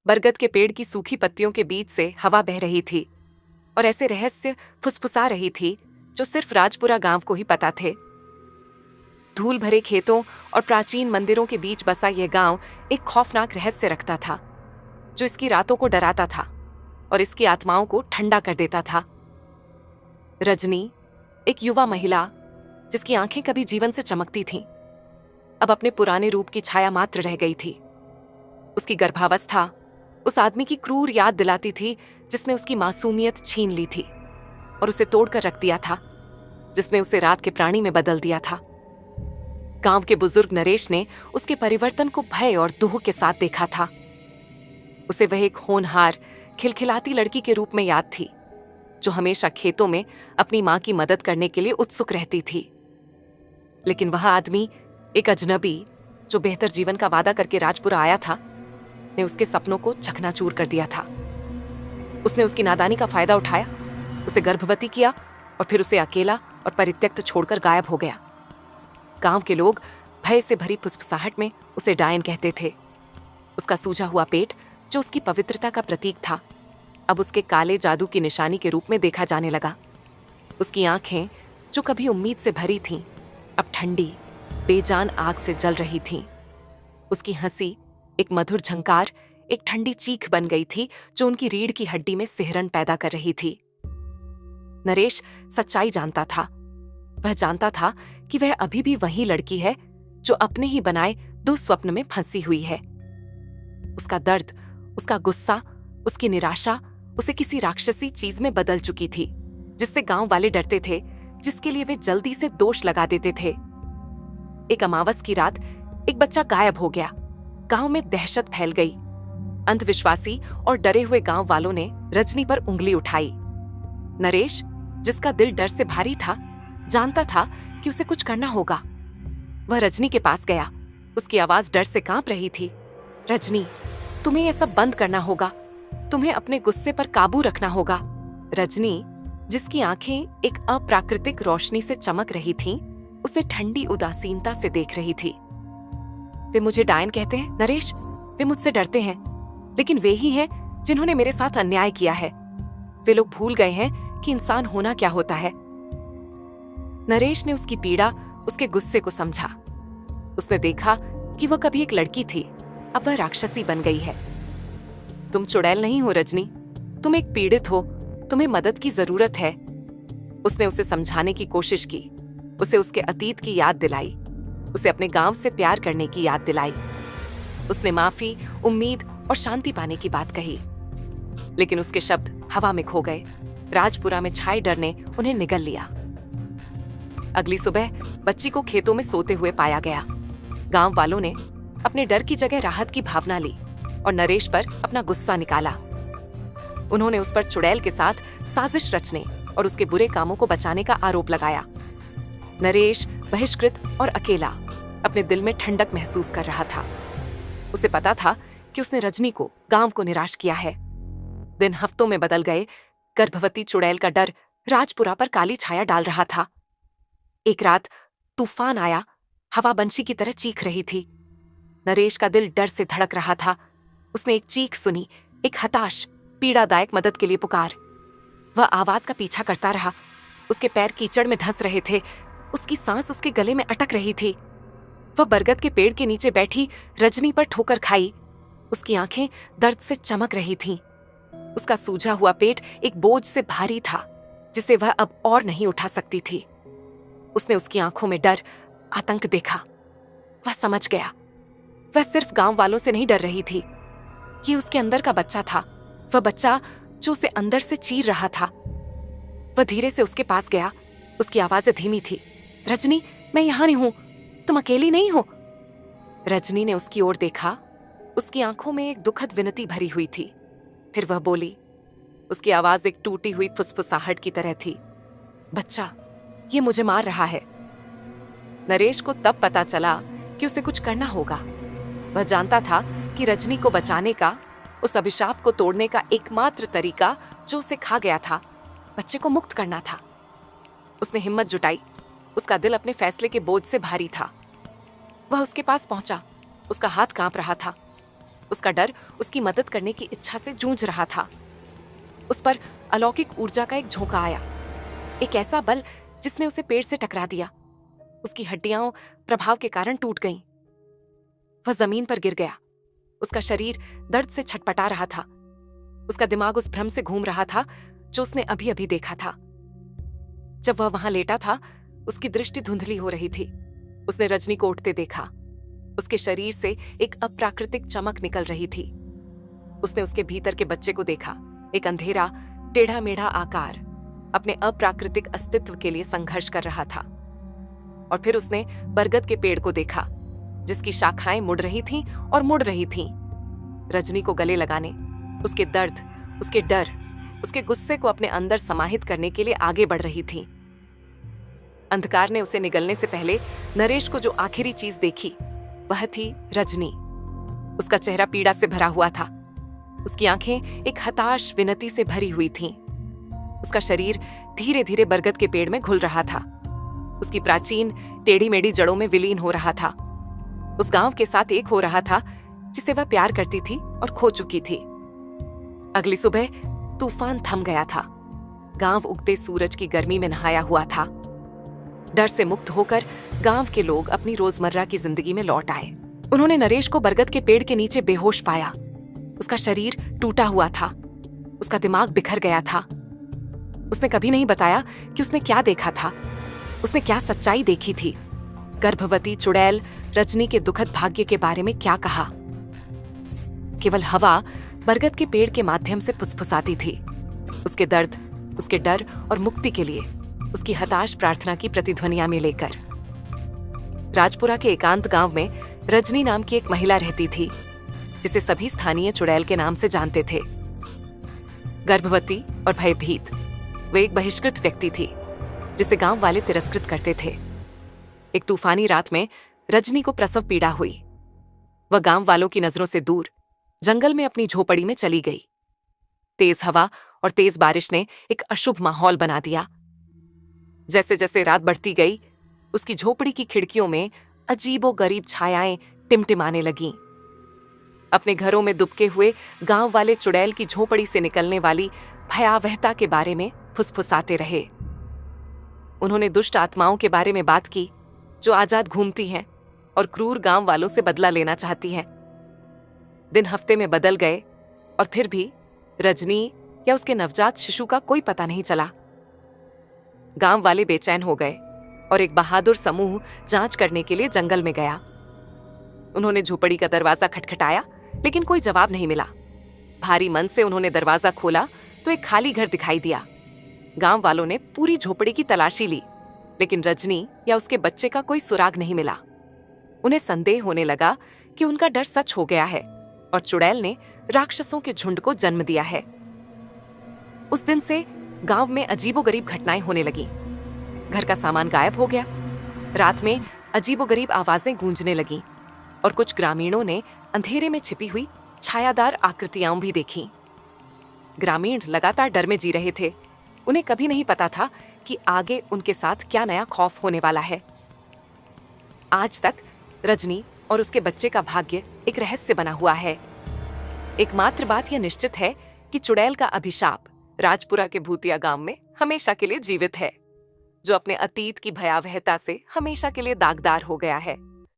बरगद के पेड़ की सूखी पत्तियों के बीच से हवा बह रही थी और ऐसे रहस्य फुसफुसा रही थी जो सिर्फ राजपुरा गांव को ही पता थे। धूल भरे खेतों और प्राचीन मंदिरों के बीच बसा यह गांव एक खौफनाक रहस्य रखता था, जो इसकी रातों को डराता था और इसकी आत्माओं को ठंडा कर देता था। रजनी, एक युवा महिला जिसकी आंखें कभी जीवन से चमकती थीं, अब अपने पुराने रूप की छाया मात्र रह गई थी। उसकी गर्भावस्था उस आदमी की क्रूर याद दिलाती थी जिसने उसकी मासूमियत छीन ली थी और उसे तोड़कर रख दिया था, जिसने उसे रात के प्राणी में बदल दिया था। गांव के बुजुर्ग नरेश ने उसके परिवर्तन को भय और दुह के साथ देखा था। उसे वह एक होनहार, खिलखिलाती लड़की के रूप में याद थी, जो हमेशा खेतों में अपनी मां की मदद करने के लिए उत्सुक रहती थी। लेकिन वह आदमी, एक अजनबी जो बेहतर जीवन का वादा करके राजपुरा आया था, ने उसके सपनों को चकनाचूर कर दिया था। उसने उसकी नादानी का फायदा उठाया, उसे गर्भवती किया और फिर उसे अकेला और परित्यक्त छोड़कर गायब हो गया। गांव के लोग भय से भरी फुसफुसाहट में उसे डायन कहते थे। उसका सूजा हुआ पेट, जो उसकी पवित्रता का प्रतीक था, अब उसके काले जादू की निशानी के रूप में देखा जाने लगा। उसकी आंखें, जो कभी उम्मीद से भरी थीं, अब ठंडी, बेजान आग से जल रही थीं। उसकी हंसी, एक मधुर झंकार, एक ठंडी चीख बन गई थी जो उनकी रीढ़ की हड्डी में सिहरन पैदा कर रही थी। नरेश सच्चाई जानता था। वह जानता था कि वह अभी भी वही लड़की है जो अपने ही बनाए दुस्वप्न में फंसी हुई है। उसका दर्द, उसका गुस्सा, उसकी निराशा उसे किसी राक्षसी चीज में बदल चुकी थी, जिससे गांव वाले डरते थे, जिसके लिए वे जल्दी से दोष लगा देते थे। एक अमावस की रात एक बच्चा गायब हो गया। गांव में दहशत फैल गई। अंधविश्वासी और डरे हुए गांव वालों ने रजनी पर उंगली उठाई। नरेश, जिसका दिल डर से भारी था, जानता था कि उसे कुछ करना होगा। वह रजनी के पास गया। उसकी आवाज डर से कांप रही थी। रजनी, तुम्हें यह सब बंद करना होगा। तुम्हें अपने गुस्से पर काबू रखना होगा। रजनी, जिसकी आंखें एक अप्राकृतिक रोशनी से चमक रही थीं, उसे ठंडी उदासीनता से देख रही थी। वे मुझे डायन कहते हैं नरेश, वे मुझसे डरते हैं, लेकिन वे ही हैं जिन्होंने मेरे साथ अन्याय किया है। वे लोग भूल गए हैं कि इंसान होना क्या होता है। नरेश ने उसकी पीड़ा, उसके गुस्से को समझा। उसने देखा कि वह कभी एक लड़की थी, अब वह राक्षसी बन गई है। तुम चुड़ैल नहीं हो रजनी, तुम एक पीड़ित हो, तुम्हें मदद की जरूरत है। उसने उसे समझाने की कोशिश की, उसे उसके अतीत की याद दिलाई, उसे अपने गांव से प्यार करने की याद दिलाई। उसने माफी, उम्मीद और शांति पाने की बात कही, लेकिन उसके शब्द हवा में खो गए। राजपुरा में छाए डर ने उन्हें निगल लिया। अगली सुबह बच्ची को खेतों में सोते हुए पाया गया। गांव वालों ने अपने डर की जगह राहत की भावना ली और नरेश पर अपना गुस्सा निकाला। उन्होंने उस पर चुड़ैल के साथ साजिश रचने और उसके बुरे कामों को बचाने का आरोप लगाया। नरेश बहिष्कृत और अकेला अपने दिल में ठंडक महसूस कर रहा था। उसे पता था कि उसने रजनी को, गांव को निराश किया है। दिन हफ्तों में बदल गए। गर्भवती चुड़ैल का डर राजपुरा पर काली छाया डाल रहा था। एक रात तूफान आया। हवा बंशी की तरह चीख रही थी। नरेश का दिल डर से धड़क रहा था। उसने एक चीख सुनी, एक हताश, पीड़ादायक मदद के लिए पुकार। वह आवाज का पीछा करता रहा। उसके पैर कीचड़ में धंस रहे थे। उसकी सांस उसके गले में अटक रही थी। वह बरगद के पेड़ के नीचे बैठी रजनी पर ठोकर खाई। उसकी आंखें दर्द से चमक रही थीं। उसका सूजा हुआ पेट एक बोझ से भारी था, जिसे वह अब और नहीं उठा सकती थी। उसने उसकी आंखों में डर, आतंक देखा। वह समझ गया, वह सिर्फ गांव वालों से नहीं डर रही थी। ये उसके अंदर का बच्चा था, वह बच्चा जो उसे अंदर से चीर रहा था। वह धीरे से उसके पास गया। उसकी आवाजें धीमी थी। रजनी, मैं यहां नहीं हूं, तुम अकेली नहीं हो। रजनी ने उसकी ओर देखा। उसकी आंखों में एक दुखद विनती भरी हुई थी। फिर वह बोली। उसकी आवाज एक टूटी हुई फुसफुसाहट की तरह थी। बच्चा, ये मुझे मार रहा है। नरेश को तब पता चला कि उसे कुछ करना होगा। वह जानता था कि रजनी को बचाने का, उस अभिशाप को तोड़ने का एकमात्र तरीका जो उसे खा गया था, बच्चे को मुक्त करना था। उसने हिम्मत जुटाई। उसका दिल अपने फैसले के बोझ से भारी था। वह उसके पास पहुंचा। उसका हाथ कांप रहा था। उसका डर उसकी मदद करने की इच्छा से जूझ रहा था। उस पर अलौकिक ऊर्जा का एक झोंका आया, एक ऐसा बल जिसने उसे पेड़ से टकरा दिया। उसकी हड्डियां प्रभाव के कारण टूट गईं। वह जमीन पर गिर गया। उसका शरीर दर्द से छटपटा रहा था। उसका दिमाग उस भ्रम से घूम रहा था जो उसने अभी अभी देखा था। जब वह वहां लेटा था, उसकी दृष्टि धुंधली हो रही थी। उसने रजनी को उठते देखा। उसके शरीर से एक अप्राकृतिक चमक निकल रही थी। उसने उसके भीतर के बच्चे को देखा, एक अंधेरा टेढ़ा मेढ़ा आकार अपने अप्राकृतिक अस्तित्व के लिए संघर्ष कर रहा था। और फिर उसने बरगद के पेड़ को देखा, जिसकी शाखाएं मुड़ रही थीं और मुड़ रही थीं, रजनी को गले लगाने, उसके दर्द, उसके डर, उसके गुस्से को अपने अंदर समाहित करने के लिए आगे बढ़ रही थीं। अंधकार ने उसे निगलने से पहले नरेश को जो आखिरी चीज देखी वह थी रजनी। उसका चेहरा पीड़ा से भरा हुआ था। उसकी आंखें एक हताश विनती से भरी हुई थीं। उसका शरीर धीरे धीरे बरगद के पेड़ में घुल रहा था। उसकी प्राचीन टेढ़ी मेढ़ी जड़ों में विलीन हो रहा था। उस गांव के साथ एक हो रहा था जिसे वह प्यार करती थी और खो चुकी थी। अगली सुबह तूफान थम गया था। गांव उगते सूरज की गर्मी में नहाया हुआ था। डर से मुक्त होकर गांव के लोग अपनी रोजमर्रा की जिंदगी में लौट आए। उन्होंने नरेश को बरगद के पेड़ के नीचे बेहोश पाया। उसका शरीर टूटा हुआ था। उसका दिमाग बिखर गया था। उसने कभी नहीं बताया कि उसने क्या देखा था, उसने क्या सच्चाई देखी थी। गर्भवती चुड़ैल रजनी के दुखद भाग्य के बारे में क्या कहा। केवल हवा बरगद के पेड़ के माध्यम से फुसफुसाती थी, उसके दर्द, उसके डर और मुक्ति के लिए, उसकी हताश प्रार्थना की प्रतिध्वनियां में लेकर। राजपुरा के एकांत गांव में रजनी नाम की एक महिला रहती थी, जिसे सभी स्थानीय चुड़ैल के नाम से जानते थे। गर्भवती और भयभीत, वे एक बहिष्कृत व्यक्ति थी जिसे गांव वाले तिरस्कृत करते थे। एक तूफानी रात में रजनी को प्रसव पीड़ा हुई। वह गांव वालों की नजरों से दूर जंगल में अपनी झोपड़ी में चली गई। तेज हवा और तेज बारिश ने एक अशुभ माहौल बना दिया। जैसे जैसे रात बढ़ती गई, उसकी झोपड़ी की खिड़कियों में अजीबोगरीब छायाएं टिमटिमाने लगीं। अपने घरों में दुबके हुए गांव वाले चुड़ैल की झोपड़ी से निकलने वाली भयावहता के बारे में फुसफुसाते रहे। उन्होंने दुष्ट आत्माओं के बारे में बात की जो आजाद घूमती हैं और क्रूर गांव वालों से बदला लेना चाहती हैं। दिन हफ्ते में बदल गए और फिर भी रजनी या उसके नवजात शिशु का कोई पता नहीं चला। गांव वाले बेचैन हो गए और एक बहादुर समूह जांच करने के लिए जंगल में गया। उन्होंने झोपड़ी का दरवाजा खटखटाया, लेकिन कोई जवाब नहीं मिला। भारी मन से उन्होंने दरवाजा खोला तो एक खाली घर दिखाई दिया। गांव वालों ने पूरी झोपड़ी की तलाशी ली, लेकिन रजनी या उसके बच्चे का कोई सुराग नहीं मिला। उन्हें संदेह होने लगा कि उनका डर सच हो गया है और चुड़ैल ने राक्षसों के झुंड को जन्म दिया है। उस दिन से गांव में अजीबोगरीब घटनाएं होने लगीं। घर का सामान गायब हो गया। रात में अजीबोगरीब आवाजें गूंजने लगीं और कुछ ग्रामीणों ने अंधेरे में छिपी हुई छायादार आकृतियां भी देखीं। ग्रामीण लगातार डर में जी रहे थे। उन्हें कभी नहीं पता था कि आगे उनके साथ क्या नया खौफ होने वाला है। आज तक रजनी और उसके बच्चे का भाग्य एक रहस्य बना हुआ है। एकमात्र बात यह निश्चित है कि चुड़ैल का अभिशाप राजपुरा के भूतिया गांव में हमेशा के लिए जीवित है, जो अपने अतीत की भयावहता से हमेशा के लिए दागदार हो गया है।